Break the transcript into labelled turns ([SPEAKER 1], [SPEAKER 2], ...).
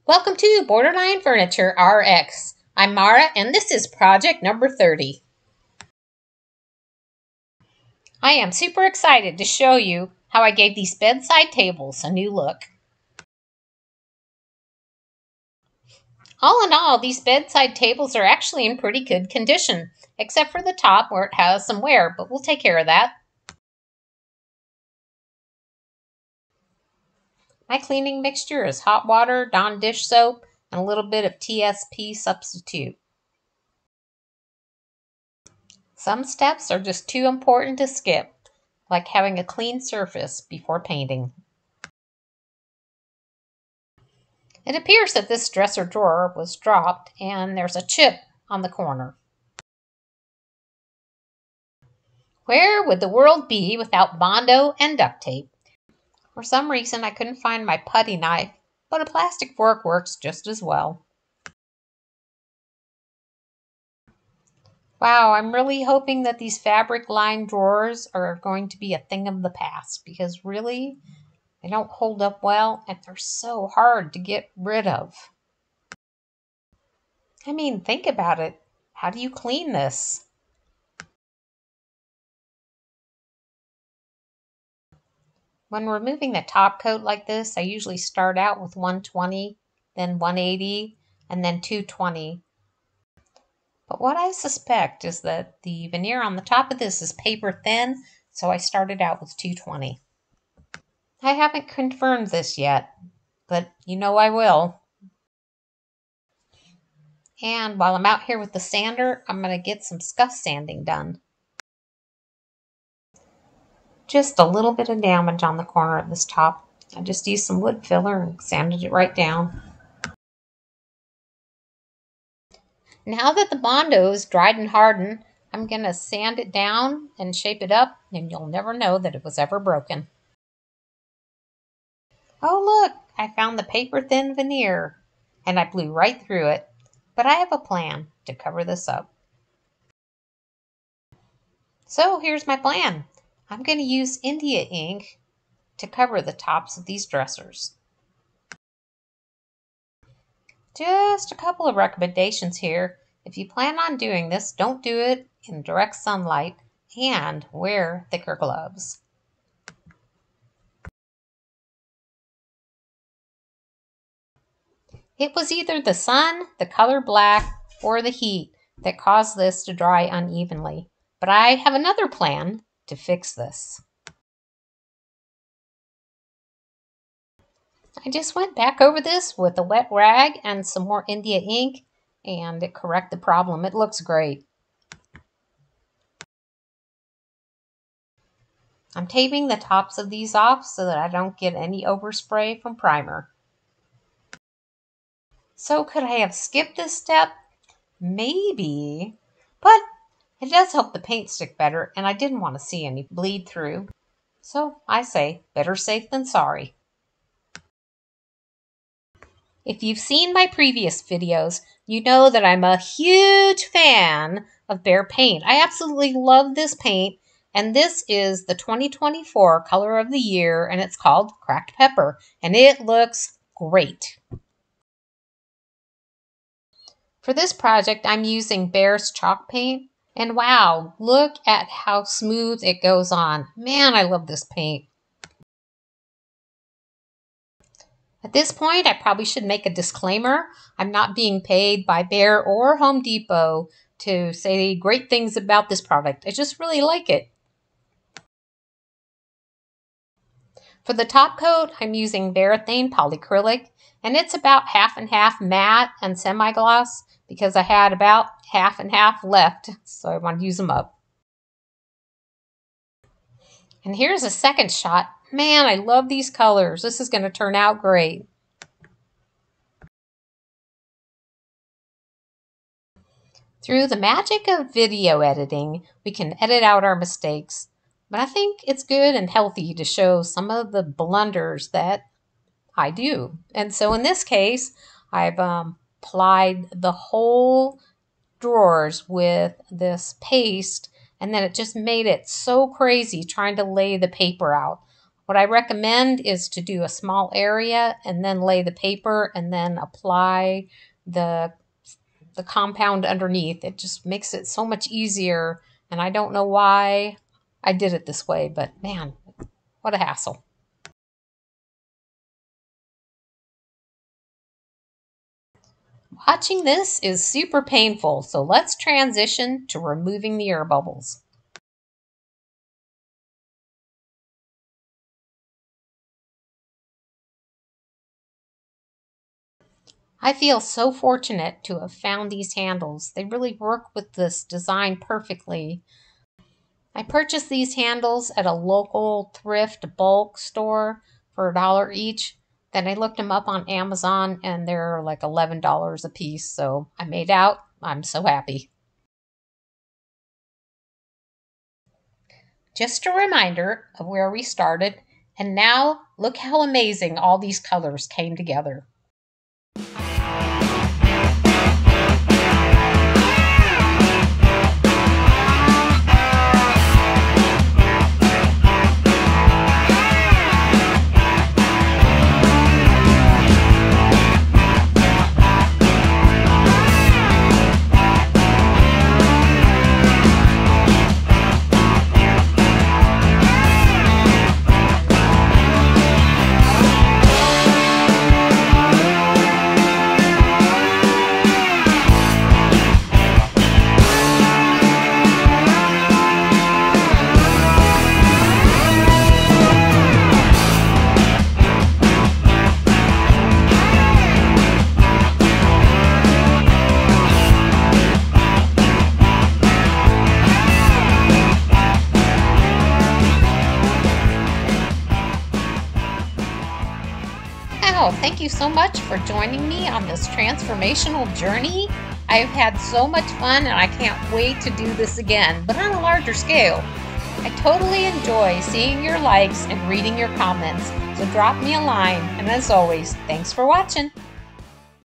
[SPEAKER 1] Welcome to Borderline Furniture RX. I'm Mara and this is project number 30. I am super excited to show you how I gave these bedside tables a new look. All in all, these bedside tables are actually in pretty good condition, except for the top where it has some wear, but we'll take care of that. My cleaning mixture is hot water, Dawn dish soap, and a little bit of TSP substitute. Some steps are just too important to skip, like having a clean surface before painting. It appears that this dresser drawer was dropped and there's a chip on the corner. Where would the world be without Bondo and duct tape? For some reason I couldn't find my putty knife, but a plastic fork works just as well. Wow, I'm really hoping that these fabric-lined drawers are going to be a thing of the past, because really, they don't hold up well and they're so hard to get rid of. I mean, think about it. How do you clean this? When removing the top coat like this, I usually start out with 120, then 180, and then 220. But what I suspect is that the veneer on the top of this is paper thin, so I started out with 220. I haven't confirmed this yet, but you know I will. And while I'm out here with the sander, I'm going to get some scuff sanding done. Just a little bit of damage on the corner of this top. I just used some wood filler and sanded it right down. Now that the Bondo is dried and hardened, I'm going to sand it down and shape it up, and you'll never know that it was ever broken. Oh look, I found the paper thin veneer, and I blew right through it. But I have a plan to cover this up. So here's my plan. I'm going to use India ink to cover the tops of these dressers. Just a couple of recommendations here. If you plan on doing this, don't do it in direct sunlight and wear thicker gloves. It was either the sun, the color black, or the heat that caused this to dry unevenly. But I have another plan to fix this. I just went back over this with a wet rag and some more India ink, and it corrected the problem. It looks great. I'm taping the tops of these off so that I don't get any overspray from primer. So could I have skipped this step? Maybe, but it does help the paint stick better, and I didn't want to see any bleed through. So I say, better safe than sorry. If you've seen my previous videos, you know that I'm a huge fan of Behr paint. I absolutely love this paint, and this is the 2024 color of the year, and it's called Cracked Pepper, and it looks great. For this project, I'm using Behr's chalk paint, and wow, look at how smooth it goes on. Man, I love this paint. At this point, I probably should make a disclaimer. I'm not being paid by Behr or Home Depot to say great things about this product. I just really like it. For the top coat, I'm using Behr polyacrylic, and it's about half and half matte and semi-gloss because I had about half and half left, so I want to use them up. And here's a second shot. Man, I love these colors. This is going to turn out great. Through the magic of video editing, we can edit out our mistakes. But I think it's good and healthy to show some of the blunders that I do. And so in this case, I've applied the whole drawers with this paste, and then it just made it so crazy trying to lay the paper out. What I recommend is to do a small area and then lay the paper and then apply the compound underneath. It just makes it so much easier, and I don't know why I did it this way, but man, what a hassle. Watching this is super painful, so let's transition to removing the air bubbles. I feel so fortunate to have found these handles. They really work with this design perfectly. I purchased these handles at a local thrift bulk store for $1 each. Then I looked them up on Amazon and they're like $11 a piece, so I made out. I'm so happy. Just a reminder of where we started, and now look how amazing all these colors came together. Wow, thank you so much for joining me on this transformational journey. I've had so much fun and I can't wait to do this again, but on a larger scale. I totally enjoy seeing your likes and reading your comments, so drop me a line, and as always, thanks for watching.